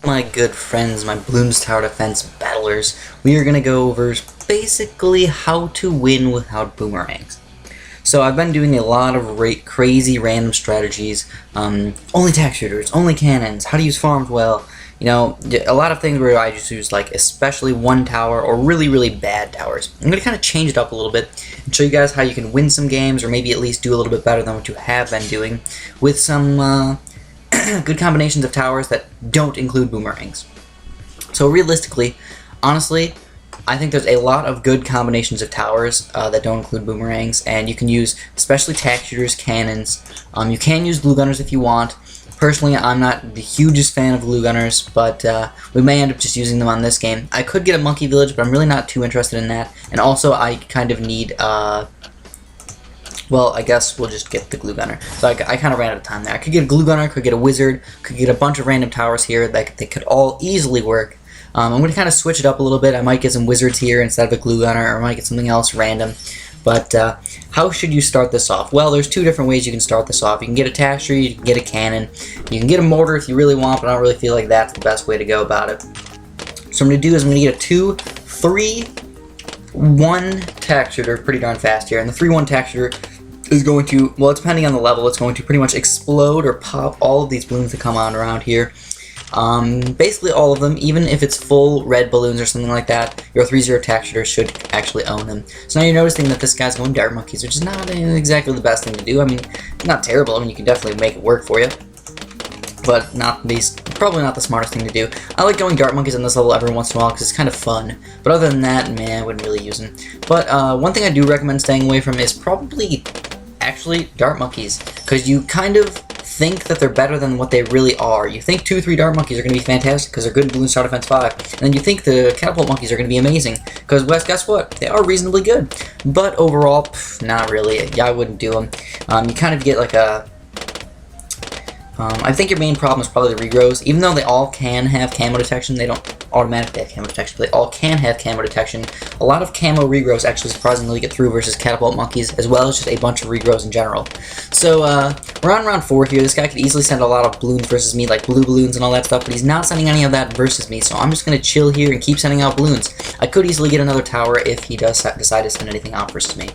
My good friends, my Bloons Tower Defense battlers, we are going to go over basically how to win without boomerangs. So I've been doing a lot of crazy random strategies, only tack shooters, only cannons, how to use farms well, you know, a lot of things where I just use like especially one tower or really bad towers. I'm going to kind of change it up a little bit and show you guys how you can win some games or maybe at least do a little bit better than what you have been doing with some good combinations of towers that don't include boomerangs. So realistically, honestly, I think there's a lot of good combinations of towers that don't include boomerangs, and you can use especially tack shooters, cannons. You can use glue gunners if you want. Personally, I'm not the hugest fan of glue gunners, but we may end up just using them on this game. I could get a monkey village, but I'm really not too interested in that. And also, I kind of need well, I guess we'll just get the glue gunner. So I kind of ran out of time there. I could get a glue gunner, could get a wizard, could get a bunch of random towers here that they could all easily work. I'm going to kind of switch it up a little bit. I might get some wizards here instead of a glue gunner, or I might get something else random. But how should you start this off? Well, there's two different ways you can start this off. You can get a tack shooter, you can get a cannon, you can get a mortar if you really want, but I don't really feel like that's the best way to go about it. So I'm going to do is I'm going to get a 2, 3, 1 tack shooter pretty darn fast here. And the 3-1 tack shooter is going to, well, it's depending on the level, it's going to pretty much explode or pop all of these balloons that come on around here. Basically all of them, even if it's full red balloons or something like that, your 3-0 tack shooter should actually own them. So now you're noticing that this guy's going dart monkeys, which is not exactly the best thing to do. I mean, not terrible. I mean, you can definitely make it work for you, but probably not the smartest thing to do. I like going dart monkeys on this level every once in a while because it's kind of fun. But other than that, man, I wouldn't really use them. But one thing I do recommend staying away from is probably actually dart monkeys, because you kind of think that they're better than what they really are. You think 2-3 dart monkeys are going to be fantastic because they're good in Bloons Tower Defense 5, and then you think the catapult monkeys are going to be amazing because, well, guess what? They are reasonably good. But overall, not really. Yeah, I wouldn't do them. You kind of get like a... I think your main problem is probably the regrows. Even though they all can have camo detection, they don't automatically have camo detection, but they all can have camo detection. A lot of camo regrows actually surprisingly get through versus catapult monkeys, as well as just a bunch of regrows in general. So we're on round 4 here. This guy could easily send a lot of balloons versus me, like blue balloons and all that stuff, but he's not sending any of that versus me, so I'm just going to chill here and keep sending out balloons. I could easily get another tower if he does decide to send anything out versus me.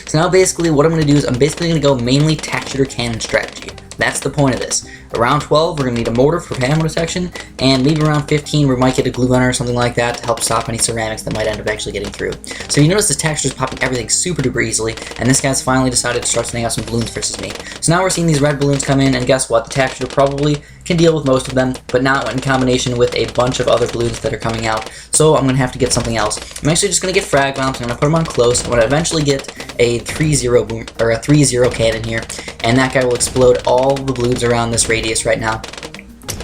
So now basically what I'm going to do is I'm basically going to go mainly tack shooter cannon strategy. That's the point of this. Around 12, we're going to need a mortar for camo detection, and maybe around 15, we might get a glue gunner or something like that to help stop any ceramics that might end up actually getting through. So you notice this tack shooter is popping everything super duper easily, and this guy's finally decided to start sending out some balloons versus me. So now we're seeing these red balloons come in, and guess what? The tack shooter probably can deal with most of them, but not in combination with a bunch of other balloons that are coming out. So I'm going to have to get something else. I'm actually just going to get frag bombs. I'm going to put them on close. I'm going to eventually get a 3-0 boom or a 3-0 cannon here, and that guy will explode all the balloons around this radius right now.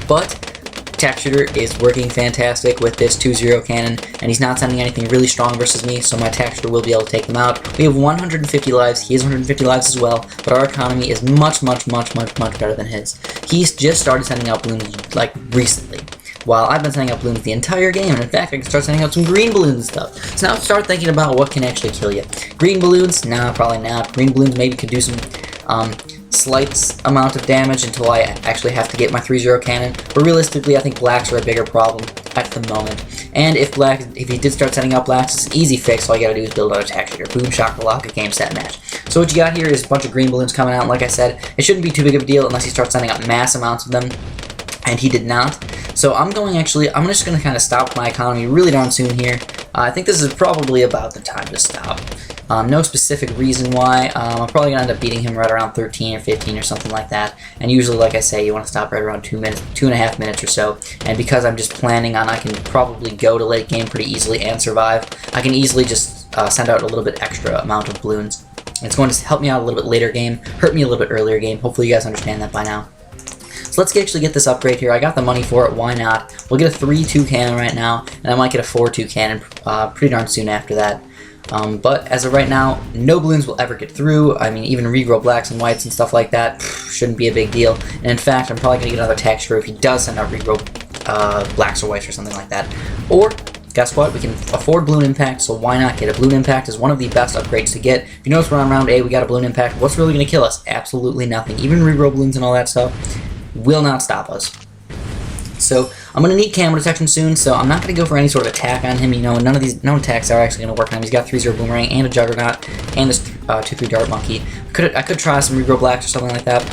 But tack shooter is working fantastic with this 2-0 cannon, and he's not sending anything really strong versus me, so my tack shooter will be able to take them out. We have 150 lives, he has 150 lives as well, but our economy is much better than his. He's just started sending out balloons, like, recently, while I've been sending out balloons the entire game, and in fact, I can start sending out some green balloons and stuff. So now start thinking about what can actually kill you. Green balloons? Nah, probably not. Green balloons maybe could do some, slight amount of damage until I actually have to get my 3-0 cannon, but realistically I think blacks are a bigger problem at the moment. And if he did start sending out blacks, it's an easy fix. All you gotta do is build out a tack shooter. Boom, shakalaka, game, set, match. So what you got here is a bunch of green balloons coming out, and like I said, it shouldn't be too big of a deal unless he starts sending out mass amounts of them, and he did not. So I'm just gonna kind of stop my economy really darn soon here. I think this is probably about the time to stop. No specific reason why. I'm probably going to end up beating him right around 13 or 15 or something like that. And usually, like I say, you want to stop right around 2.5 minutes or so. And because I'm just planning on I can probably go to late game pretty easily and survive, I can easily just send out a little bit extra amount of balloons. It's going to help me out a little bit later game, hurt me a little bit earlier game. Hopefully you guys understand that by now. So let's actually get this upgrade here. I got the money for it, why not? We'll get a 3-2 cannon right now, and I might get a 4-2 cannon pretty darn soon after that. But as of right now, no balloons will ever get through. I mean, even regrow blacks and whites and stuff like that shouldn't be a big deal. And in fact, I'm probably going to get another tack shooter if he does send out regrow blacks or whites or something like that. Or, guess what? We can afford balloon impact, so why not get a balloon impact is one of the best upgrades to get. If you notice we're on round 8, we got a balloon impact. What's really going to kill us? Absolutely nothing. Even regrow balloons and all that stuff will not stop us. So I'm going to need camo detection soon, so I'm not going to go for any sort of attack on him. You know, none attacks are actually going to work on him. He's got 3-0 boomerang and a juggernaut and this 2-3 dart monkey. I could try some regrow blacks or something like that.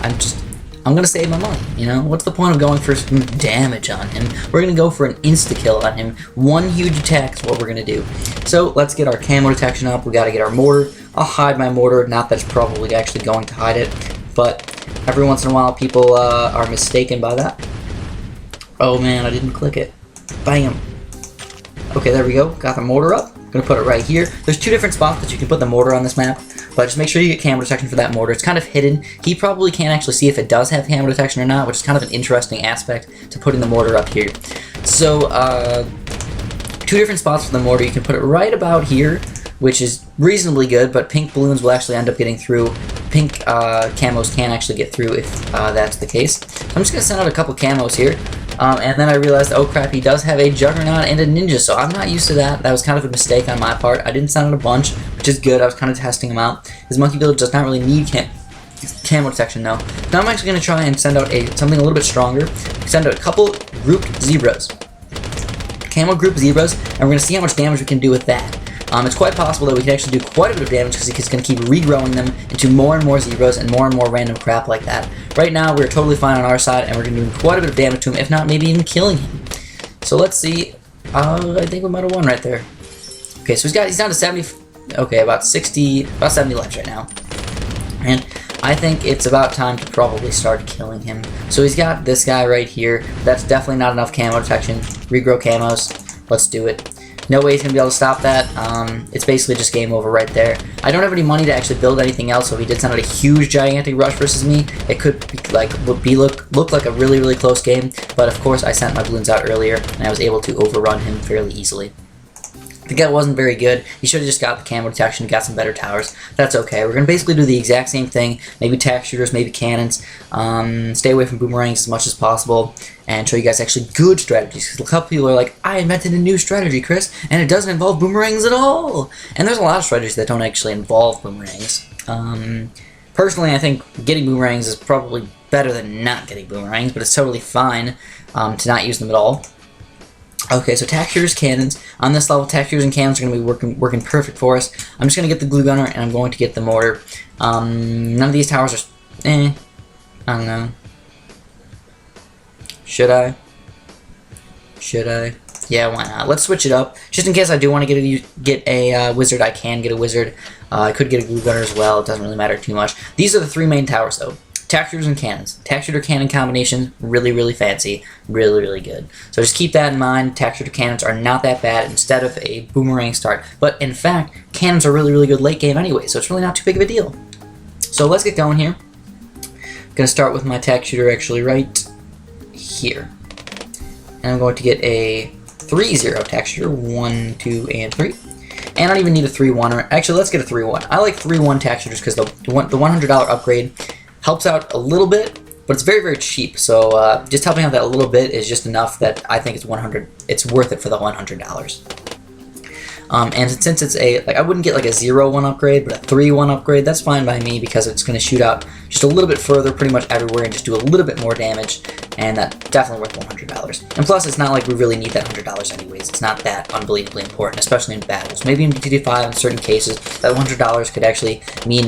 I'm going to save my money, you know? What's the point of going for some damage on him? We're going to go for an insta-kill on him. One huge attack is what we're going to do. So let's get our camo detection up. We got to get our mortar. I'll hide my mortar. Not that it's probably actually going to hide it, but every once in a while people are mistaken by that. Oh man, I didn't click it. Bam. Okay, there we go. Got the mortar up. I'm going to put it right here. There's 2 different spots that you can put the mortar on this map, but just make sure you get camo detection for that mortar. It's kind of hidden. He probably can't actually see if it does have camo detection or not, which is kind of an interesting aspect to putting the mortar up here. So, 2 different spots for the mortar. You can put it right about here, which is reasonably good, but pink balloons will actually end up getting through. Pink camos can actually get through if that's the case. So I'm just going to send out a couple camos here. And then I realized, oh crap, he does have a Juggernaut and a Ninja, so I'm not used to that. That was kind of a mistake on my part. I didn't send out a bunch, which is good. I was kind of testing him out. His Monkey Village does not really need camo detection, though. Now I'm actually going to try and send out something a little bit stronger. Send out a couple grouped zebras. Camo group zebras, and we're going to see how much damage we can do with that. It's quite possible that we can actually do quite a bit of damage because he's going to keep regrowing them into more and more zebras and more random crap like that. Right now, we're totally fine on our side, and we're going to do quite a bit of damage to him, if not maybe even killing him. So let's see. I think we might have won right there. Okay, so he's down to 70. Okay, about 70 lives right now. And I think it's about time to probably start killing him. So he's got this guy right here. That's definitely not enough camo detection. Regrow camos. Let's do it. No way he's going to be able to stop that. It's basically just game over right there. I don't have any money to actually build anything else, so if he did send out a huge gigantic rush versus me, it could look like a really close game, but of course I sent my balloons out earlier, and I was able to overrun him fairly easily. The guy wasn't very good. He should have just got the camo detection, got some better towers. That's okay. We're going to basically do the exact same thing. Maybe tack shooters, maybe cannons. Stay away from boomerangs as much as possible, and show you guys actually good strategies. Because a couple people are like, I invented a new strategy, Chris, and it doesn't involve boomerangs at all. And there's a lot of strategies that don't actually involve boomerangs. Personally, I think getting boomerangs is probably better than not getting boomerangs, but it's totally fine to not use them at all. Okay, so tack shooters, cannons. On this level, tack shooters and cannons are going to be working perfect for us. I'm just going to get the glue gunner, and I'm going to get the mortar. None of these towers are... I don't know. Should I? Yeah, why not? Let's switch it up. Just in case I do want to get a wizard, I can get a wizard. I could get a glue gunner as well. It doesn't really matter too much. These are the 3 main towers, though. Tack shooters and cannons. Tack shooter cannon combination, really fancy. Really good. So just keep that in mind. Tack shooter cannons are not that bad instead of a boomerang start. But in fact, cannons are really good late game anyway, so it's really not too big of a deal. So let's get going here. I'm going to start with my tack shooter actually right here. And I'm going to get a 3-0 tack shooter. 1, 2, and 3. And I don't even need a 3-1. Actually, let's get a 3-1. I like 3-1 tack shooters because the $100 upgrade helps out a little bit, but it's very cheap. So just helping out that a little bit is just enough that I think it's worth it for the $100. And since it's I wouldn't get like a 0-1 upgrade, but a 3-1 upgrade, that's fine by me because it's going to shoot out just a little bit further pretty much everywhere and just do a little bit more damage, and that's definitely worth $100. And plus, it's not like we really need that $100 anyways. It's not that unbelievably important, especially in battles. Maybe in BTD 5 in certain cases, that $100 could actually mean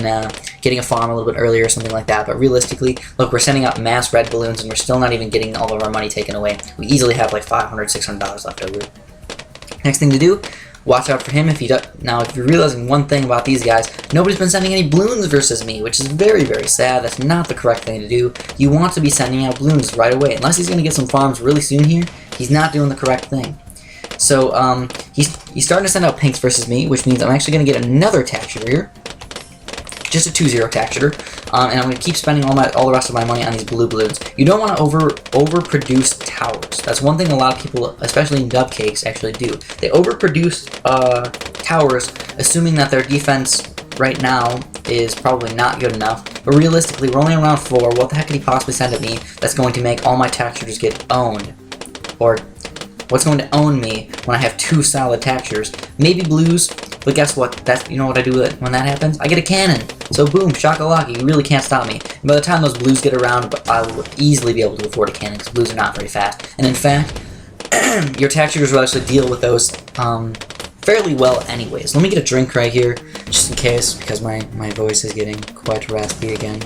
getting a farm a little bit earlier or something like that, but realistically, look, we're sending out mass red balloons and we're still not even getting all of our money taken away. We easily have like $500, $600 left over. Next thing to do, watch out for him if he does. Now, if you're realizing one thing about these guys, nobody's been sending any balloons versus me, which is very sad. That's not the correct thing to do. You want to be sending out balloons right away. Unless he's going to get some farms really soon here, he's not doing the correct thing. So, he's starting to send out pinks versus me, which means I'm actually going to get another tack shooter here. Just a 2-0 tack shooter. And I'm going to keep spending all the rest of my money on these blue balloons. You don't want to overproduce towers. That's one thing a lot of people, especially in dub cakes, actually do. They overproduce towers, assuming that their defense right now is probably not good enough. But realistically, we're only around 4. What the heck could he possibly send at me that's going to make all my tack shooters get owned? Or what's going to own me when I have 2 solid tack shooters? Maybe blues, but guess what? You know what I do when that happens? I get a cannon. So boom, shakalaka, you really can't stop me. And by the time those blues get around, I will easily be able to afford a cannon, because blues are not very fast. And in fact, your attack shooters will actually deal with those fairly well anyways. Let me get a drink right here, just in case, because my voice is getting quite raspy again.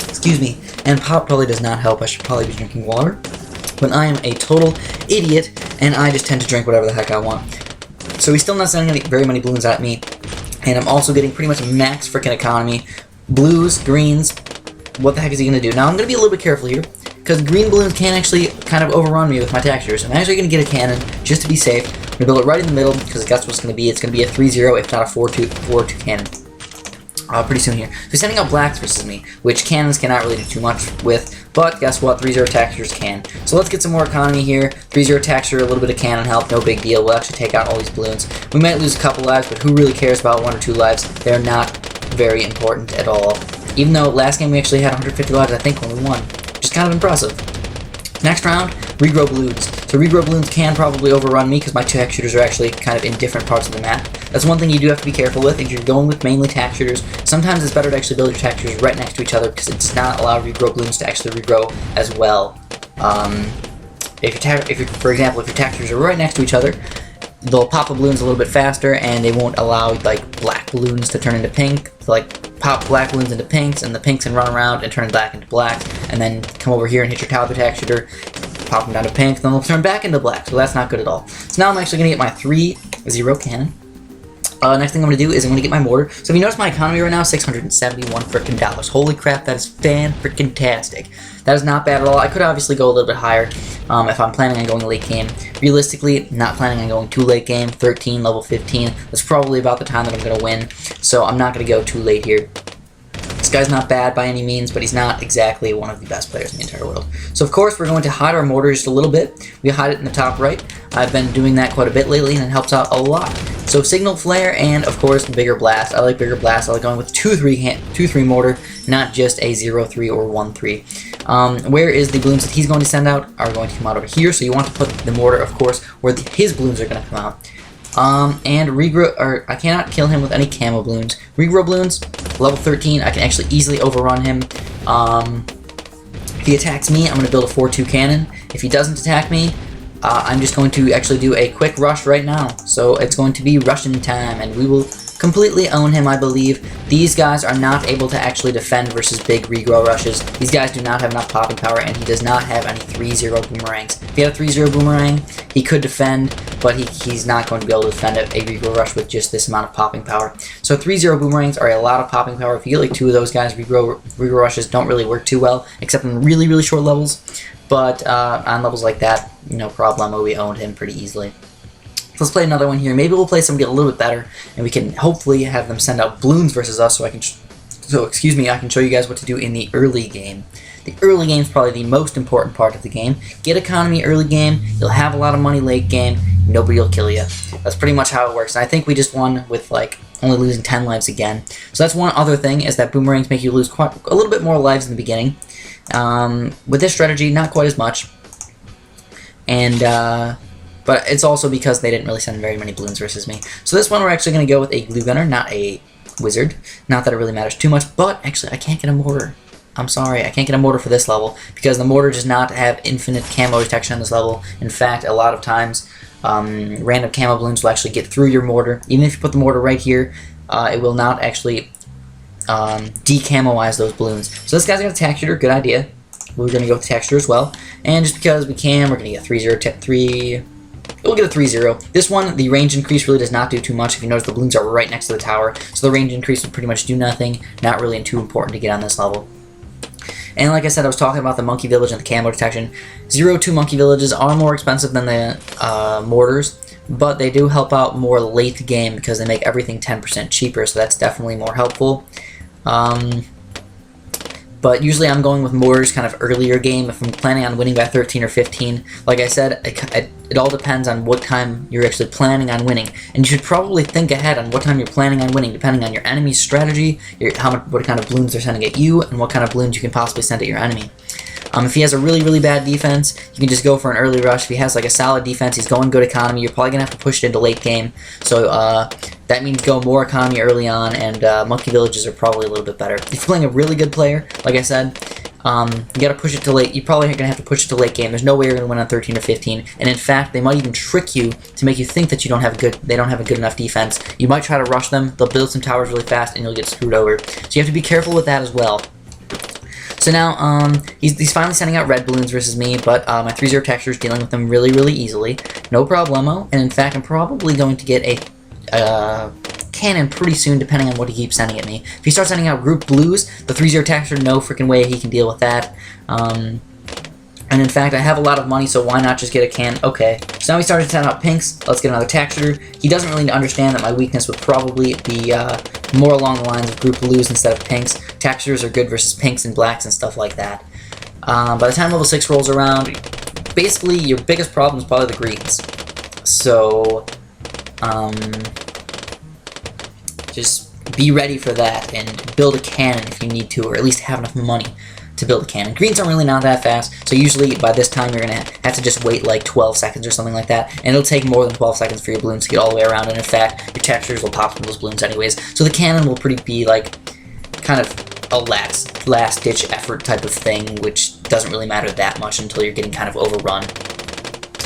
Excuse me. And pop probably does not help. I should probably be drinking water. But I am a total idiot, and I just tend to drink whatever the heck I want. So he's still not sending very many balloons at me, and I'm also getting pretty much max freaking economy. Blues, greens, what the heck is he going to do? Now I'm going to be a little bit careful here, because green balloons can actually kind of overrun me with my textures. I'm actually going to get a cannon, just to be safe. I'm going to build it right in the middle, because guess what it's going to be? It's going to be a 3-0, if not a 4-2 cannon. Pretty soon here. So he's sending out blacks versus me, which cannons cannot really do too much with, but guess what? 3-0 textures can. So let's get some more economy here. 3-0 texture, a little bit of cannon help, no big deal. We'll actually take out all these balloons. We might lose a couple lives, but who really cares about 1 or 2 lives? They're not very important at all. Even though last game we actually had 150 lives, I think, when we won. Which is kind of impressive. Next round, regrow balloons. So regrow balloons can probably overrun me because my tack shooters are actually kind of in different parts of the map. That's one thing you do have to be careful with. If you're going with mainly tack shooters, sometimes it's better to actually build your tack shooters right next to each other because it does not allow regrow balloons to actually regrow as well. For example, if your tack shooters are right next to each other, they'll pop the balloons a little bit faster, and they won't allow like black balloons to turn into pink. So, like pop black balloons into pinks, and the pinks can run around and turn black into black, and then come over here and hit your top attack shooter, pop them down to pink, then they'll turn back into black. So that's not good at all. So now I'm actually gonna get my 3-0 cannon. Next thing I'm going to do is I'm going to get my mortar. So if you notice my economy right now, $671 frickin' dollars. Holy crap, that is fan-frickin-tastic. That is not bad at all. I could obviously go a little bit higher if I'm planning on going late game. Realistically, not planning on going too late game. 13, level 15. That's probably about the time that I'm going to win. So I'm not going to go too late here. This guy's not bad by any means, but he's not exactly one of the best players in the entire world. So of course we're going to hide our mortar just a little bit. We hide it in the top right. I've been doing that quite a bit lately, and it helps out a lot. So signal flare and of course bigger blast. I like bigger blast. I like going with 2-3 mortar, not just a 0-3 or 1-3. Where is the balloons that he's going to send out are going to come out over here. So you want to put the mortar, of course, where his balloons are going to come out. And regrow, or I cannot kill him with any camo balloons. Regrow balloons, level 13, I can actually easily overrun him. If he attacks me, I'm going to build a 4-2 cannon. If he doesn't attack me, I'm just going to actually do a quick rush right now. So it's going to be Russian time, and we will completely own him, I believe. These guys are not able to actually defend versus big regrow rushes. These guys do not have enough popping power, and he does not have any 3-0 boomerangs. If he had a 3-0 boomerang, he could defend, but he's not going to be able to defend a regrow rush with just this amount of popping power. So 3-0 boomerangs are a lot of popping power. If you get like 2 of those guys, regrow rushes don't really work too well, except in really, really short levels. But on levels like that, no problemo, we owned him pretty easily. Let's play another one here. Maybe we'll play somebody a little bit better, and we can hopefully have them send out balloons versus us, so I can show you guys what to do in the early game. The early game is probably the most important part of the game. Get economy early game, you'll have a lot of money late game, nobody will kill you. That's pretty much how it works. And I think we just won with like only losing 10 lives again. So that's one other thing, is that boomerangs make you lose quite a little bit more lives in the beginning. With this strategy, not quite as much. And but it's also because they didn't really send very many balloons versus me. So this one we're actually going to go with a glue gunner, not a wizard. Not that it really matters too much, but actually I can't get a mortar. I'm sorry, I can't get a mortar for this level, because the mortar does not have infinite camo detection on this level. In fact, a lot of times, random camo balloons will actually get through your mortar. Even if you put the mortar right here, it will not actually decamoize those balloons. So this guy's got a tack shooter, good idea. We're going to go with the tack shooter as well. And just because we can, we're going to get 3-0, we'll get a 3-0. This one, the range increase really does not do too much. If you notice, the balloons are right next to the tower, so the range increase would pretty much do nothing. Not really too important to get on this level. And like I said, I was talking about the monkey village and the camo detection. 0-2 monkey villages are more expensive than the mortars, but they do help out more late game because they make everything 10% cheaper, so that's definitely more helpful. But usually I'm going with mortars kind of earlier game if I'm planning on winning by 13 or 15. Like I said, it all depends on what time you're actually planning on winning. And you should probably think ahead on what time you're planning on winning, depending on your enemy's strategy, what kind of balloons they're sending at you, and what kind of balloons you can possibly send at your enemy. If he has a really bad defense, you can just go for an early rush. If he has like a solid defense, he's going good economy, you're probably going to have to push it into late game. So that means go more economy early on, and monkey villages are probably a little bit better. If you're playing a really good player, like I said, you gotta push it to late. You probably are gonna have to push it to late game. There's no way you're gonna win on 13 or 15. And in fact, they might even trick you to make you think that they don't have a good enough defense. You might try to rush them. They'll build some towers really fast, and you'll get screwed over. So you have to be careful with that as well. So now, he's finally sending out red balloons versus me, but my 3-0 texture is dealing with them really easily. No problemo. And in fact, I'm probably going to get a cannon pretty soon, depending on what he keeps sending at me. If he starts sending out group blues, the 3-0 texture, no freaking way he can deal with that. And in fact, I have a lot of money, so why not just get a cannon? Okay, so now he started to send out pinks. Let's get another texture. He doesn't really understand that my weakness would probably be more along the lines of group blues instead of pinks. Textures are good versus pinks and blacks and stuff like that. By the time level 6 rolls around, basically your biggest problem is probably the greens. So, just be ready for that and build a cannon if you need to, or at least have enough money to build a cannon. Greens are really not that fast, so usually by this time you're going to have to just wait like 12 seconds or something like that, and it'll take more than 12 seconds for your balloons to get all the way around, and in fact, your textures will pop from those balloons anyways, so the cannon will be like kind of a last-ditch effort type of thing, which doesn't really matter that much until you're getting kind of overrun.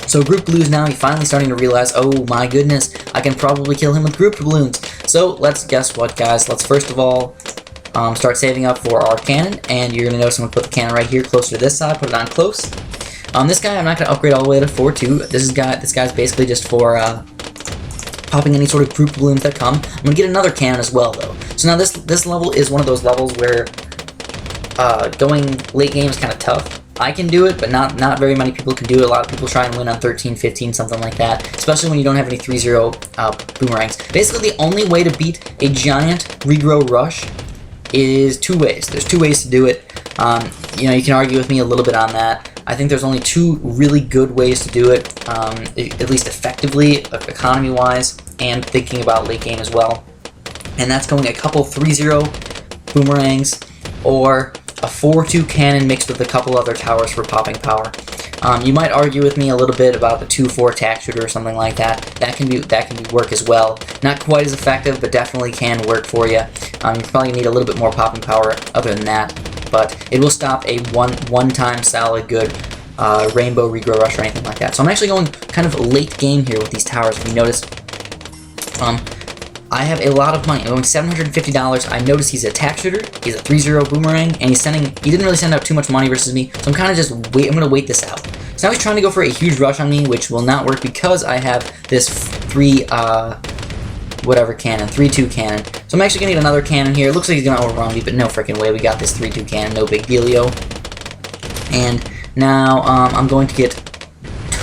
So group blues now, he's finally starting to realize, oh my goodness, I can probably kill him with group balloons. So let's guess what, guys. Let's first of all start saving up for our cannon, and you're gonna notice I'm gonna put the cannon right here, closer to this side. Put it on close. This guy I'm not gonna upgrade all the way to 4-2. This guy's basically just for popping any sort of group balloons that come. I'm gonna get another cannon as well, though. So now this level is one of those levels where going late game is kind of tough. I can do it, but not very many people can do it. A lot of people try and win on 13, 15, something like that, especially when you don't have any 3-0 boomerangs. Basically, the only way to beat a giant regrow rush is 2 ways. There's 2 ways to do it. You know, you can argue with me a little bit on that. I think there's only 2 really good ways to do it, at least effectively, economy-wise, and thinking about late game as well. And that's going a couple 3-0 boomerangs, or a 4-2 cannon mixed with a couple other towers for popping power. You might argue with me a little bit about the 2-4 tack shooter or something like that. That can work as well. Not quite as effective, but definitely can work for you. You probably need a little bit more popping power other than that, but it will stop a one-time solid good rainbow regrow rush or anything like that. So I'm actually going kind of late game here with these towers. If you notice, I have a lot of money. I'm going $750. I notice he's a tack shooter, he's a 3-0 boomerang, and he didn't really send out too much money versus me, so I'm kind of just I'm going to wait this out. So now he's trying to go for a huge rush on me, which will not work because I have this 3-2 cannon. So I'm actually going to need another cannon here. It looks like he's going to overrun me, but no freaking way. We got this 3-2 cannon, no big dealio. And now I'm going to get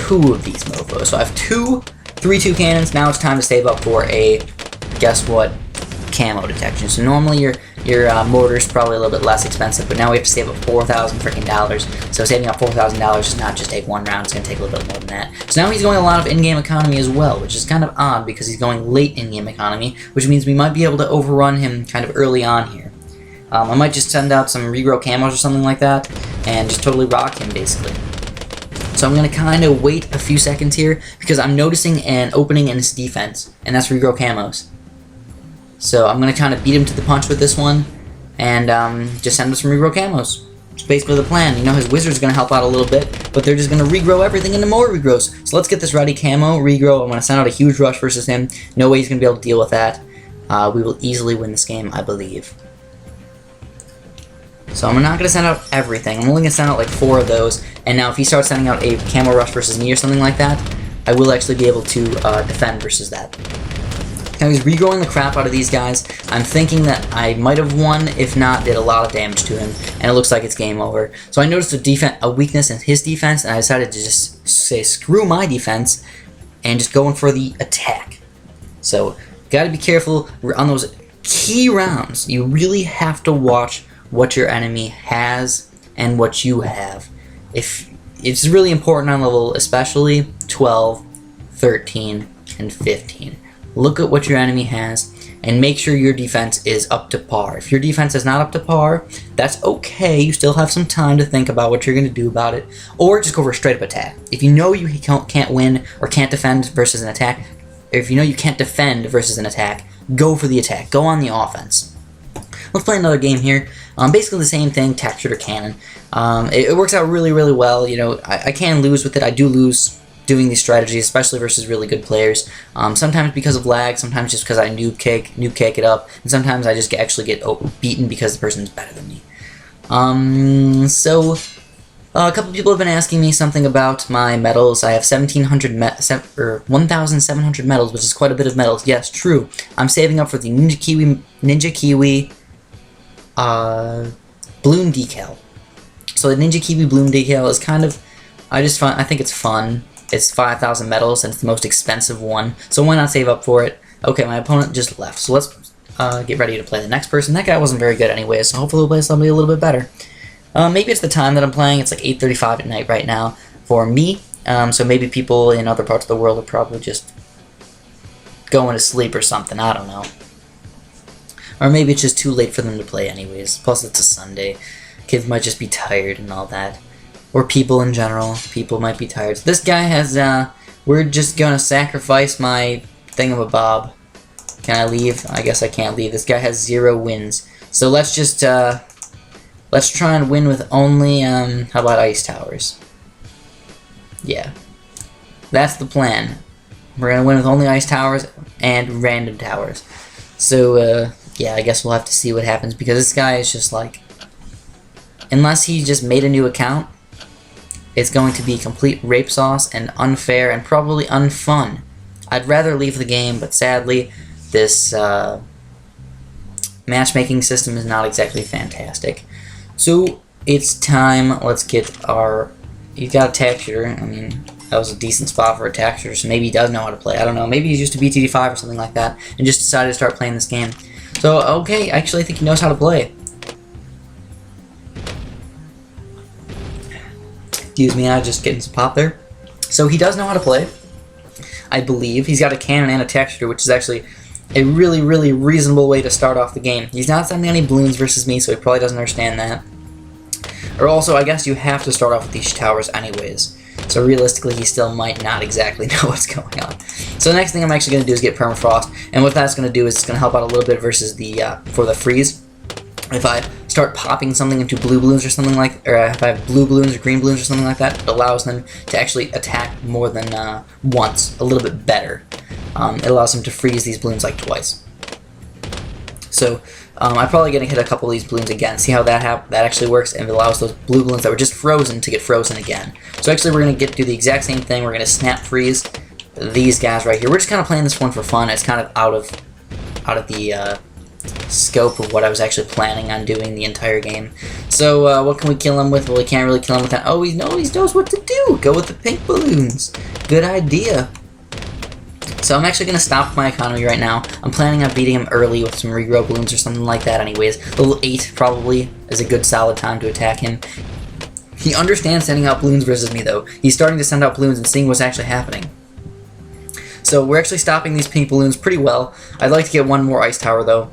2 of these mofos. So I have 2 3-2 cannons. Now it's time to save up for a, guess what, camo detection. So normally your mortar's probably a little bit less expensive, but now we have to save up $4,000 freaking dollars. So saving up $4,000 does not just take 1 round, it's going to take a little bit more than that. So now he's going a lot of in-game economy as well, which is kind of odd because he's going late in-game economy, which means we might be able to overrun him kind of early on here. I might just send out some regrow camos or something like that, and just totally rock him, basically. So I'm going to kind of wait a few seconds here, because I'm noticing an opening in his defense, and that's regrow camos. So I'm going to kind of beat him to the punch with this one, and just send him some regrow camos. It's basically the plan. You know, his wizard's going to help out a little bit, but they're just going to regrow everything into more regrows. So let's get this ready. Camo, regrow. I'm going to send out a huge rush versus him. No way he's going to be able to deal with that. We will easily win this game, I believe. So I'm not going to send out everything. I'm only going to send out like 4 of those. And now if he starts sending out a camo rush versus me or something like that, I will actually be able to defend versus that. Now he's regrowing the crap out of these guys. I'm thinking that I might have won, if not, did a lot of damage to him. And it looks like it's game over. So I noticed a weakness in his defense, and I decided to just say screw my defense and just go in for the attack. So gotta be careful on those key rounds. You really have to watch what your enemy has and what you have. If it's really important on level especially 12, 13, and 15. Look at what your enemy has and make sure your defense is up to par. If your defense is not up to par, that's okay. You still have some time to think about what you're going to do about it, or just go for a straight up attack. If you know you can't win or can't defend versus an attack, or if you know you can't defend versus an attack, go for the attack. Go on the offense. Let's play another game here. Basically the same thing, tack, shooter, cannon. It works out really, really well. You know, I can lose with it. I do lose doing these strategies, especially versus really good players. Sometimes because of lag, sometimes just because I noob cake it up, and sometimes I just actually get beaten because the person's better than me. A couple people have been asking me something about my medals. I have 1,700 medals, which is quite a bit of medals. Yes, true. I'm saving up for the Ninja Kiwi Bloon decal. So the Ninja Kiwi Bloon decal is kind of, I think it's fun. It's 5,000 medals, and it's the most expensive one, so why not save up for it? Okay, my opponent just left, so let's get ready to play the next person. That guy wasn't very good anyway, so hopefully we'll play somebody a little bit better. Maybe it's the time that I'm playing. It's like 8:35 at night right now for me, so maybe people in other parts of the world are probably just going to sleep or something, I don't know. Or maybe it's just too late for them to play anyways, plus it's a Sunday. Kids might just be tired and all that. Or people in general. People might be tired. So this guy has, we're just gonna sacrifice my thingamabob. Can I leave? I guess I can't leave. This guy has 0 wins. So let's just, let's try and win with only, how about ice towers? Yeah. That's the plan. We're gonna win with only ice towers and random towers. So, yeah, I guess we'll have to see what happens, because this guy is just like, unless he just made a new account, it's going to be complete rape sauce and unfair and probably unfun. I'd rather leave the game, but sadly, this matchmaking system is not exactly fantastic. So, it's time. Let's get our... He's got a tack shooter. I mean, that was a decent spot for a tack shooter, so maybe he does know how to play. I don't know. Maybe he's used to BTD 5 or something like that, and just decided to start playing this game. So, okay, actually I think he knows how to play. Excuse me, I was just getting some pop there. So he does know how to play, I believe. He's got a cannon and a tack shooter, which is actually a really, really reasonable way to start off the game. He's not sending any balloons versus me, so he probably doesn't understand that. Or also, I guess you have to start off with these towers anyways. So realistically, he still might not exactly know what's going on. So the next thing I'm actually going to do is get permafrost, and what that's going to do is it's going to help out a little bit versus the for the freeze. If I start popping something into blue balloons or something like, or if I have blue balloons or green balloons or something like that, it allows them to actually attack more than once, a little bit better. It allows them to freeze these balloons like twice. So I'm probably going to hit a couple of these balloons again, see how that actually works, and it allows those blue balloons that were just frozen to get frozen again. So actually we're going to do the exact same thing. We're going to snap freeze these guys right here. We're just kind of playing this one for fun. It's kind of out of the scope of what I was actually planning on doing the entire game. So what can we kill him with? Well, we can't really kill him with that. Oh, he knows what to do. Go with the pink balloons. Good idea. So I'm actually going to stop my economy right now. I'm planning on beating him early with some regrow balloons or something like that anyways. Level 8 probably is a good solid time to attack him. He understands sending out balloons versus me though. He's starting to send out balloons and seeing what's actually happening. So we're actually stopping these pink balloons pretty well. I'd like to get one more ice tower though.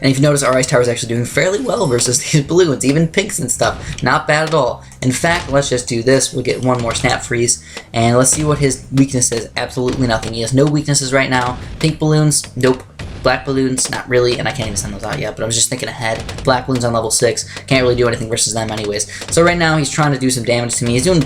And if you notice, our ice tower is actually doing fairly well versus these balloons, even pinks and stuff. Not bad at all. In fact, let's just do this. We'll get one more snap freeze, and let's see what his weakness is. Absolutely nothing. He has no weaknesses right now. Pink balloons, nope. Black balloons, not really, and I can't even send those out yet, but I was just thinking ahead. Black balloons on level 6, can't really do anything versus them anyways. So right now, he's trying to do some damage to me. He's doing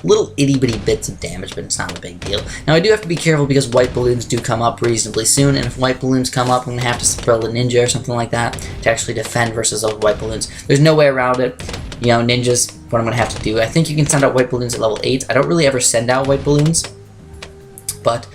little itty-bitty bits of damage, but it's not a big deal. Now, I do have to be careful because white balloons do come up reasonably soon, and if white balloons come up, I'm going to have to spell a ninja or something like that to actually defend versus those white balloons. There's no way around it. You know, ninjas, what I'm going to have to do. I think you can send out white balloons at level 8. I don't really ever send out white balloons, but,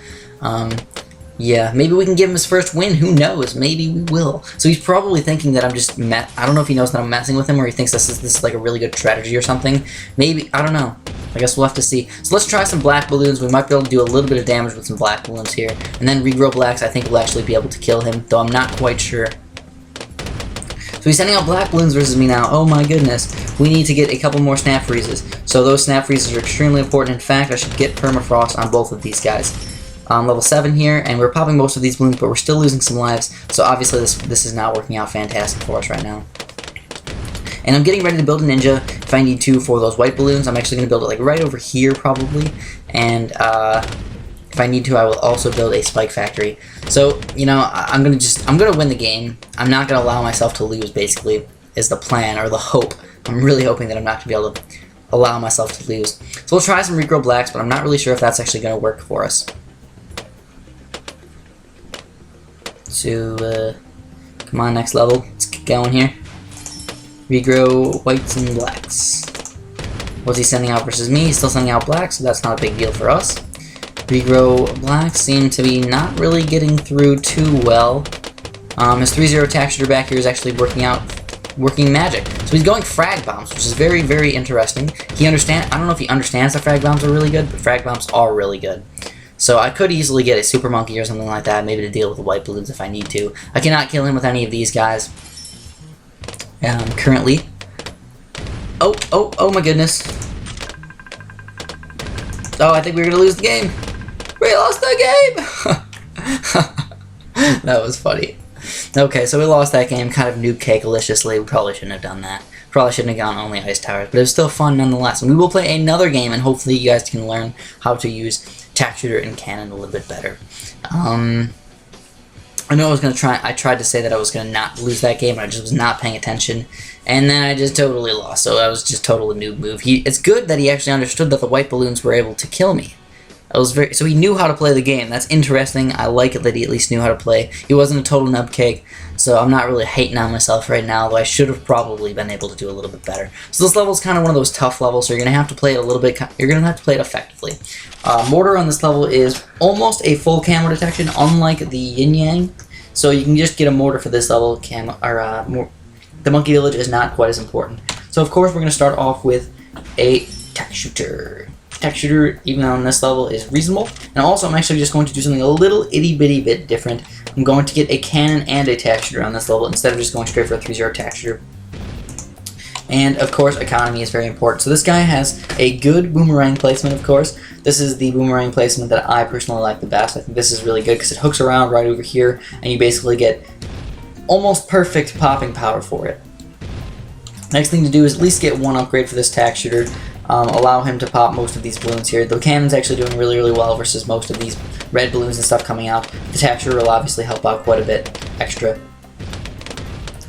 yeah, maybe we can give him his first win. Who knows? Maybe we will. So he's probably thinking that I'm just I don't know if he knows that I'm messing with him, or he thinks this is like a really good strategy or something. Maybe. I don't know. I guess we'll have to see. So let's try some black balloons. We might be able to do a little bit of damage with some black balloons here. And then regrow blacks, I think we'll actually be able to kill him, though I'm not quite sure. So he's sending out black balloons versus me now. Oh my goodness. We need to get a couple more snap freezes. So those snap freezes are extremely important. In fact, I should get permafrost on both of these guys. level 7 here, and we're popping most of these balloons, but we're still losing some lives, so obviously this is not working out fantastic for us right now. And I'm getting ready to build a ninja if I need to for those white balloons. I'm actually going to build it like right over here probably, and if I need to, I will also build a spike factory. So, you know, I'm gonna win the game. I'm not gonna allow myself to lose, basically, is the plan, or the hope. I'm really hoping that I'm not gonna be able to allow myself to lose. So we'll try some regrow blacks, but I'm not really sure if that's actually gonna work for us. So, come on, next level. Let's get going here. Regrow whites and blacks. What's he sending out versus me? He's still sending out blacks, so that's not a big deal for us. Regrow blacks seem to be not really getting through too well. His 3-0 attack shooter back here is actually working magic. So he's going frag bombs, which is very, very interesting. I don't know if he understands that frag bombs are really good, but frag bombs are really good. So I could easily get a super monkey or something like that, maybe to deal with the white balloons if I need to. I cannot kill him with any of these guys. Currently. Oh my goodness. Oh, I think we're gonna lose the game. We lost the game! That was funny. Okay, so we lost that game kind of noob cake-aliciously. We probably shouldn't have done that. Probably shouldn't have gone only ice towers, but it was still fun nonetheless. And we will play another game, and hopefully you guys can learn how to use tack shooter and cannon a little bit better. I know I tried to say that I was gonna not lose that game, but I just was not paying attention, and then I just totally lost. So that was just totally noob move. It's good that he actually understood that the white balloons were able to kill me. So he knew how to play the game. That's interesting. I like it that he at least knew how to play. He wasn't a total nubcake, so I'm not really hating on myself right now, though I should have probably been able to do a little bit better. So this level is kind of one of those tough levels, so you're gonna have to play it a little bit. You're gonna have to play it effectively. Mortar on this level is almost a full camo detection, unlike the yin yang. So you can just get a mortar for this level. The monkey village is not quite as important. So of course we're gonna start off with a tack shooter. Tack shooter, even on this level, is reasonable. And also, I'm actually just going to do something a little itty-bitty bit different. I'm going to get a cannon and a tack shooter on this level instead of just going straight for a 3-0 tack shooter. And, of course, economy is very important. So this guy has a good boomerang placement, of course. This is the boomerang placement that I personally like the best. I think this is really good because it hooks around right over here, and you basically get almost perfect popping power for it. Next thing to do is at least get one upgrade for this tack shooter. Allow him to pop most of these balloons here. The cannon's actually doing really, really well versus most of these red balloons and stuff coming out. The tack shooter will obviously help out quite a bit extra.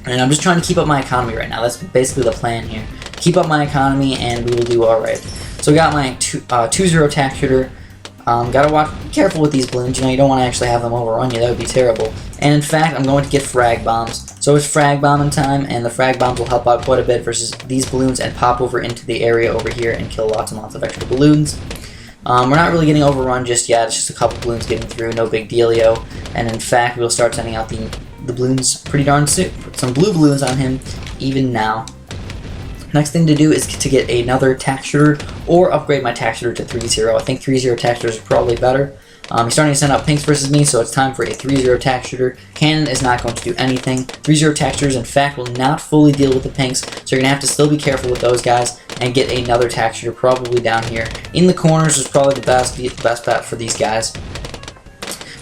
And I'm just trying to keep up my economy right now. That's basically the plan here. Keep up my economy and we will do alright. So we got my 2-0 tack shooter. Gotta be careful with these balloons. You know, you don't want to actually have them overrun you. That would be terrible. And in fact, I'm going to get frag bombs. So it's frag bombing time, and the frag bombs will help out quite a bit versus these balloons and pop over into the area over here and kill lots and lots of extra balloons. We're not really getting overrun just yet. It's just a couple balloons getting through, no big dealio. And in fact, we'll start sending out the balloons pretty darn soon. Put some blue balloons on him even now. Next thing to do is to get another tack shooter or upgrade my tack shooter to 3-0. I think 3-0 tack shooters are probably better. He's starting to send out pinks versus me, so it's time for a 3-0 tack shooter. Cannon is not going to do anything. 3-0 tack shooters, in fact, will not fully deal with the pinks, so you're going to have to still be careful with those guys and get another tack shooter probably down here. In the corners is probably the best bet for these guys.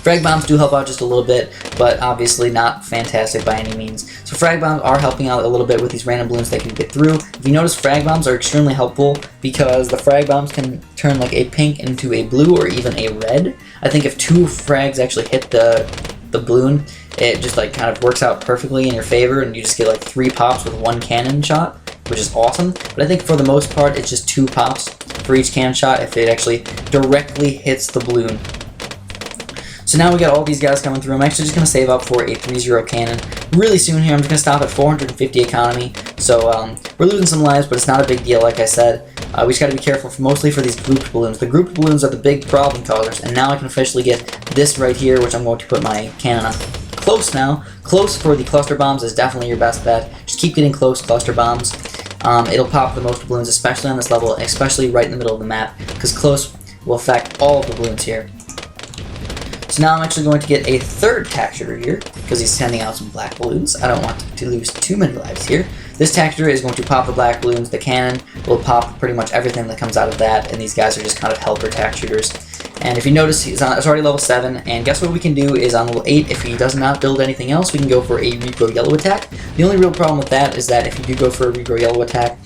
Frag bombs do help out just a little bit, but obviously not fantastic by any means. So frag bombs are helping out a little bit with these random balloons that can get through. If you notice, frag bombs are extremely helpful because the frag bombs can turn like a pink into a blue or even a red. I think if 2 frags actually hit the balloon, it just like kind of works out perfectly in your favor, and you just get like 3 pops with 1 cannon shot, which is awesome. But I think for the most part, it's just 2 pops for each cannon shot if it actually directly hits the balloon. So now we got all these guys coming through. I'm actually just going to save up for a 3-0 cannon really soon here. I'm just going to stop at 450 economy. So we're losing some lives, but it's not a big deal, like I said. We just got to be careful mostly for these grouped balloons. The grouped balloons are the big problem causers, and now I can officially get this right here, which I'm going to put my cannon on. Close now. Close for the cluster bombs is definitely your best bet. Just keep getting close cluster bombs. It'll pop the most balloons, especially on this level, especially right in the middle of the map, because close will affect all of the balloons here. So now I'm actually going to get a 3rd tack shooter here, because he's sending out some black balloons. I don't want to lose too many lives here. This tack shooter is going to pop the black balloons. The cannon will pop pretty much everything that comes out of that, and these guys are just kind of helper tack shooters. And if you notice, it's already level 7, and guess what we can do is on level 8, if he does not build anything else, we can go for a regrow yellow attack. The only real problem with that is that if you do go for a regrow yellow attack,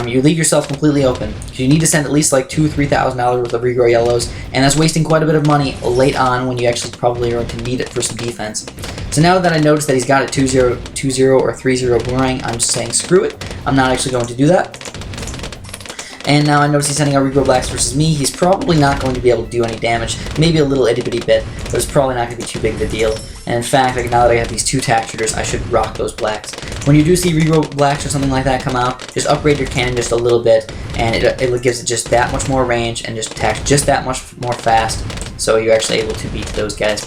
you leave yourself completely open. You need to send at least like $2,000 to $3,000 worth of regrow yellows, and that's wasting quite a bit of money late on when you actually probably are going to need it for some defense. So now that I noticed that he's got a 2-0, 2-0, or 3-0 boomerang, I'm just saying screw it. I'm not actually going to do that. And now I notice he's sending out regrow blacks versus me. He's probably not going to be able to do any damage. Maybe a little itty bitty bit, but it's probably not going to be too big of a deal. And in fact, like, now that I have these 2 tack shooters, I should rock those blacks. When you do see regrow blacks or something like that come out, just upgrade your cannon just a little bit, and it gives it just that much more range and just attacks just that much more fast. So you're actually able to beat those guys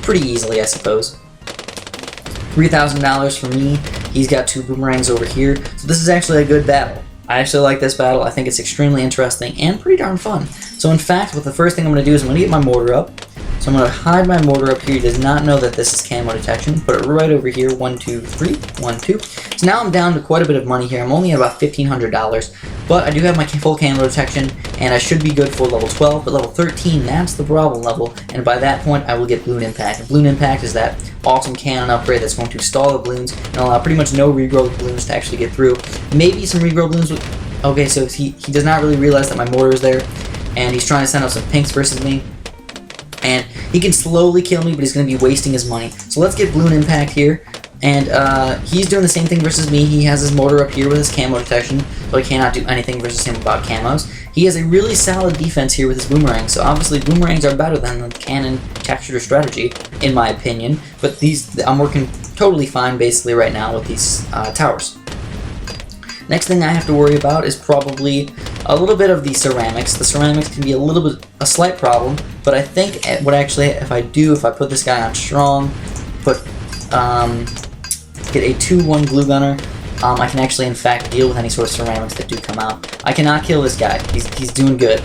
pretty easily, I suppose. $3,000 for me. He's got 2 boomerangs over here. So this is actually a good battle. I actually like this battle. I think it's extremely interesting and pretty darn fun. So in fact, what the first thing I'm going to do is I'm going to get my mortar up. So I'm going to hide my mortar up here. He does not know that this is camo detection. Put it right over here. 1, 2, 3. 1, 2. So now I'm down to quite a bit of money here. I'm only at about $1,500. But I do have my full camo detection, and I should be good for level 12. But level 13, that's the problem level. And by that point, I will get Bloon Impact. And Bloon Impact is that awesome cannon upgrade that's going to stall the balloons and allow pretty much no regrow balloons to actually get through. Maybe some regrow balloons with... Okay, so he does not really realize that my mortar is there, and he's trying to send out some pinks versus me. And he can slowly kill me, but he's going to be wasting his money. So let's get Bloon Impact here. And he's doing the same thing versus me. He has his mortar up here with his camo detection, so he cannot do anything versus him about camos. He has a really solid defense here with his boomerang, so obviously boomerangs are better than the cannon tack shooter strategy, in my opinion. But I'm working totally fine basically right now with these towers. Next thing I have to worry about is probably a little bit of the ceramics. The ceramics can be a slight problem, but I think what actually, if I put this guy on strong, get a 2-1 glue gunner, I can actually in fact deal with any sort of ceramics that do come out. I cannot kill this guy. He's doing good.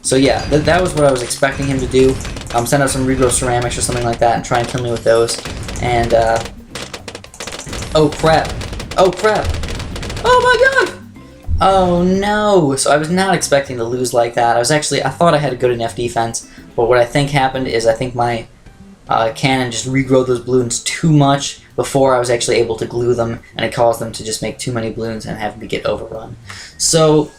So yeah, that was what I was expecting him to do. Send out some regrow ceramics or something like that and try and kill me with those. And oh crap! Oh crap! Oh my god! Oh no! So I was not expecting to lose like that. I thought I had a good enough defense, but what I think happened is I think my cannon just regrowed those balloons too much before I was actually able to glue them, and it caused them to just make too many balloons and have to get overrun. So,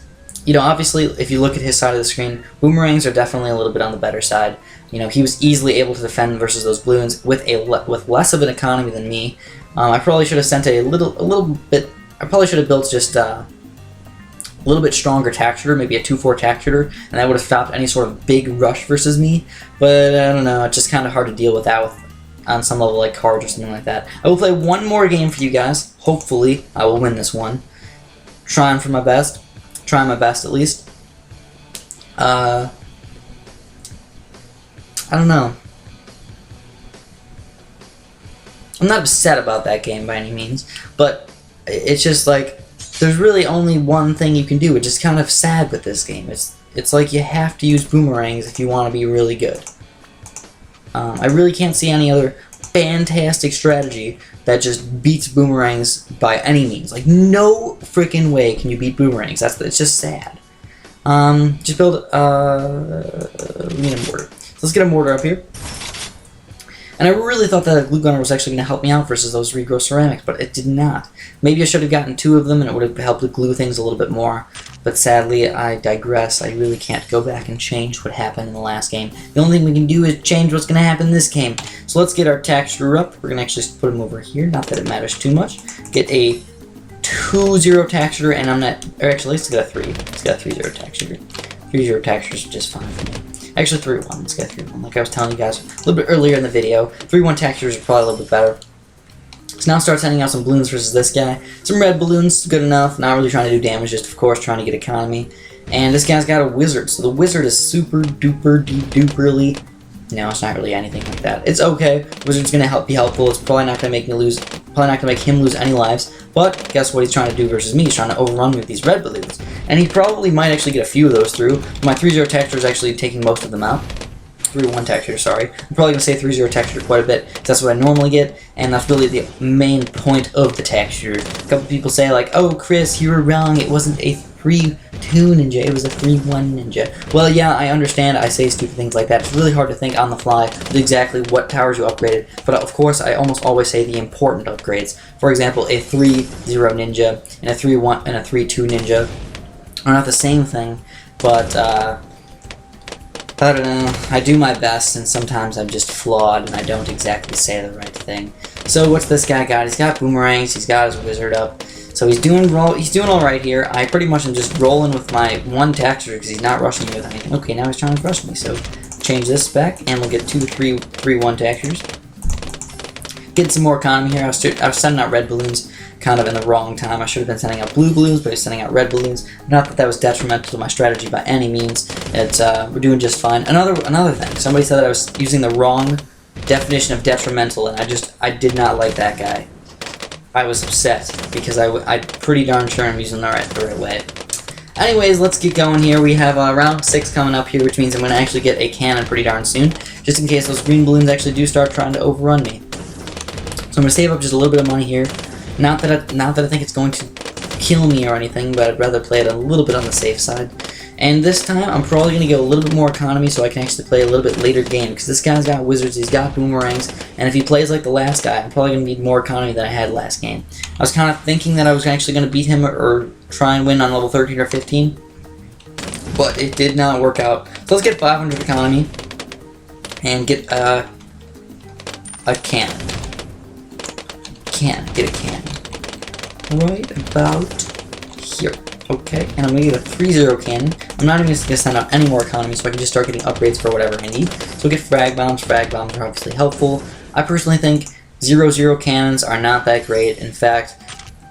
you know, obviously, if you look at his side of the screen, boomerangs are definitely a little bit on the better side. You know, he was easily able to defend versus those balloons with less of an economy than me. I probably should have sent a little bit. I probably should have built just a little bit stronger tack shooter, maybe a 2-4 tack shooter, and that would have stopped any sort of big rush versus me. But I don't know, it's just kind of hard to deal with that on some level like cards or something like that. I will play one more game for you guys. Hopefully, I will win this one. Trying my best at least. I don't know. I'm not upset about that game by any means, but it's just like there's really only one thing you can do, which is kind of sad with this game. It's like you have to use boomerangs if you want to be really good. I really can't see any other fantastic strategy that just beats boomerangs by any means. Like, no freaking way can you beat boomerangs. It's just sad. Just build, we need a mortar. So let's get a mortar up here. And I really thought that a glue gunner was actually going to help me out versus those regrow ceramics, but it did not. Maybe I should have gotten 2 of them and it would have helped to glue things a little bit more. But sadly, I digress. I really can't go back and change what happened in the last game. The only thing we can do is change what's going to happen in this game. So let's get our tack shooter up. We're going to actually put him over here. Not that it matters too much. Get a 2-0 tack shooter, and I'm not... Or actually, let's get a 3. Let's get a 3-0 tack shooter. 3-0 tack shooter is just fine for me. Actually, 3-1. Let's get 3-1. Like I was telling you guys a little bit earlier in the video, 3-1 tack shooters are probably a little bit better. So now start sending out some balloons versus this guy. Some red balloons, good enough. Not really trying to do damage, just of course trying to get economy. And this guy's got a wizard, so the wizard is super duper duperly. No, it's not really anything like that. It's okay. Wizard's gonna be helpful. It's probably not gonna make me lose. Probably not gonna make him lose any lives. But guess what he's trying to do versus me? He's trying to overrun me with these red balloons, and he probably might actually get a few of those through. My 3-0 tack shooter is actually taking most of them out. 3-1 tech shooter, sorry. I'm probably going to say 3-0 tech shooter quite a bit, because that's what I normally get, and that's really the main point of the tech shooter. A couple people say, like, oh, Chris, you were wrong, it wasn't a 3-2 ninja, it was a 3-1 ninja. Well, yeah, I understand, I say stupid things like that. It's really hard to think on the fly with exactly what towers you upgraded, but of course, I almost always say the important upgrades. For example, a 3-0 ninja and a 3-1 and a 3-2 ninja are not the same thing, but, I don't know, I do my best, and sometimes I'm just flawed, and I don't exactly say the right thing. So what's this guy got? He's got boomerangs, he's got his wizard up, so he's doing all right here. I pretty much am just rolling with my one tactics because he's not rushing me with anything. Okay, now he's trying to rush me, so change this spec, and we'll get 2 3-1 tactics. Get some more economy here. I was sending out red balloons kind of in the wrong time. I should have been sending out blue balloons, but I was sending out red balloons. Not that that was detrimental to my strategy by any means. It's we're doing just fine. Another thing. Somebody said that I was using the wrong definition of detrimental, and I did not like that guy. I was upset because I'm pretty darn sure I'm using the right way. Anyways, let's get going here. We have round 6 coming up here, which means I'm going to actually get a cannon pretty darn soon, just in case those green balloons actually do start trying to overrun me. So I'm going to save up just a little bit of money here. Not that I think it's going to kill me or anything, but I'd rather play it a little bit on the safe side. And this time, I'm probably going to go a little bit more economy so I can actually play a little bit later game, because this guy's got wizards, he's got boomerangs, and if he plays like the last guy, I'm probably going to need more economy than I had last game. I was kind of thinking that I was actually going to beat him or try and win on level 13 or 15, but it did not work out. So let's get 500 economy and get a cannon. Get a cannon. Right about here. Okay, and I'm going to get a 3-0 cannon. I'm not even going to send out any more economy, so I can just start getting upgrades for whatever I need. So we'll get frag bombs. Frag bombs are obviously helpful. I personally think 0-0 cannons are not that great. In fact,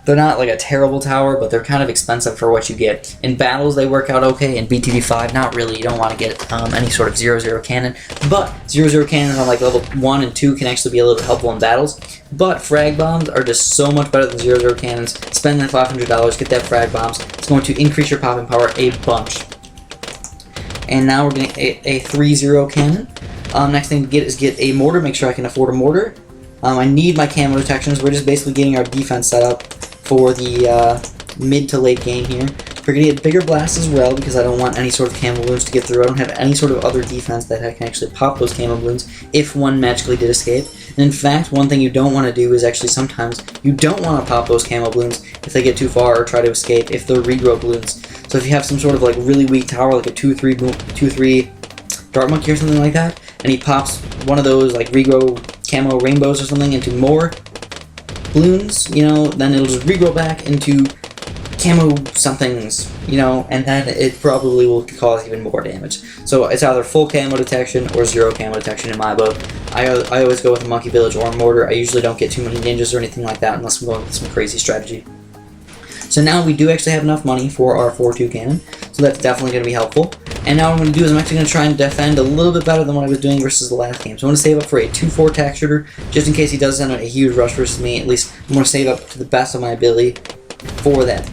they're not like a terrible tower, but they're kind of expensive for what you get. In battles, they work out okay. In BTD 5, not really. You don't want to get any sort of 0-0 cannon. But 0-0 cannons on like level 1 and 2 can actually be a little helpful in battles. But frag bombs are just so much better than 0-0 cannons. Spend that $500, get that frag bombs. It's going to increase your popping power a bunch. And now we're getting a 3-0 cannon. Next thing to get is get a mortar. Make sure I can afford a mortar. I need my camo detections. We're just basically getting our defense set up for the mid to late game here. We're going to get bigger blasts as well because I don't want any sort of camo balloons to get through. I don't have any sort of other defense that I can actually pop those camo balloons if one magically did escape. And in fact, one thing you don't want to do is actually sometimes you don't want to pop those camo balloons if they get too far or try to escape if they're regrow balloons. So if you have some sort of like really weak tower like a 2-3 dart monkey or something like that, and he pops one of those like regrow camo rainbows or something into more balloons, you know, then it'll just regrow back into camo somethings, you know, and then it probably will cause even more damage. So it's either full camo detection or 0 camo detection in my book. I always go with a monkey village or a mortar. I usually don't get too many ninjas or anything like that unless I'm going with some crazy strategy. So now we do actually have enough money for our 4-2 cannon, so that's definitely going to be helpful. And now what I'm going to do is I'm actually going to try and defend a little bit better than what I was doing versus the last game. So I'm going to save up for a 2-4 tack shooter, just in case he does send out a huge rush versus me. At least I'm going to save up to the best of my ability for that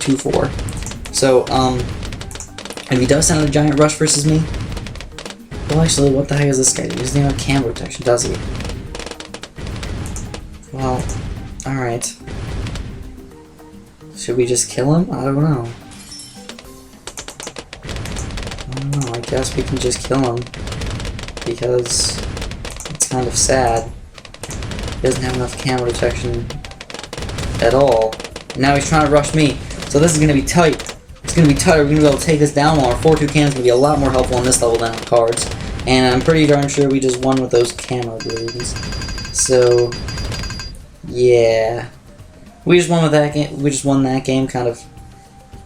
2-4. So, if he does send out a giant rush versus me, well actually, what the heck is this guy? He doesn't even have camo protection, does he? Well, alright. Should we just kill him? I don't know. I guess we can just kill him, because it's kind of sad. He doesn't have enough camo detection at all. Now he's trying to rush me, so this is going to be tight. It's going to be tight. We're going to be able to take this down while our 4-2 cannon is going to be a lot more helpful on this level than on cards. And I'm pretty darn sure we just won with those camo balloons. So, yeah. We just won with that game. We just won that game kind of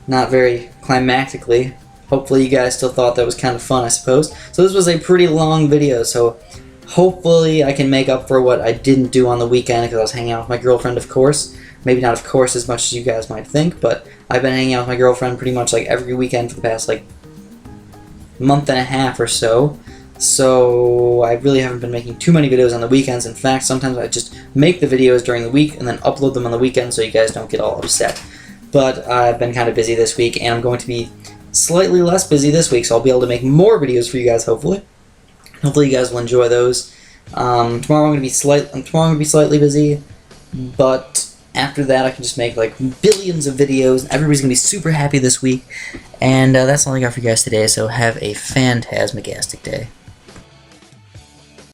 not very climactically. Hopefully you guys still thought that was kind of fun, I suppose. So this was a pretty long video, so hopefully I can make up for what I didn't do on the weekend because I was hanging out with my girlfriend, of course. Maybe not of course as much as you guys might think, but I've been hanging out with my girlfriend pretty much like every weekend for the past like month and a half or so. So I really haven't been making too many videos on the weekends. In fact, sometimes I just make the videos during the week and then upload them on the weekend so you guys don't get all upset. But I've been kind of busy this week, and I'm going to be slightly less busy this week, so I'll be able to make more videos for you guys, hopefully. Hopefully you guys will enjoy those. Tomorrow I'm gonna be slightly busy, but after that I can just make like billions of videos, and everybody's gonna be super happy this week. And that's all I got for you guys today. So have a fantastic day.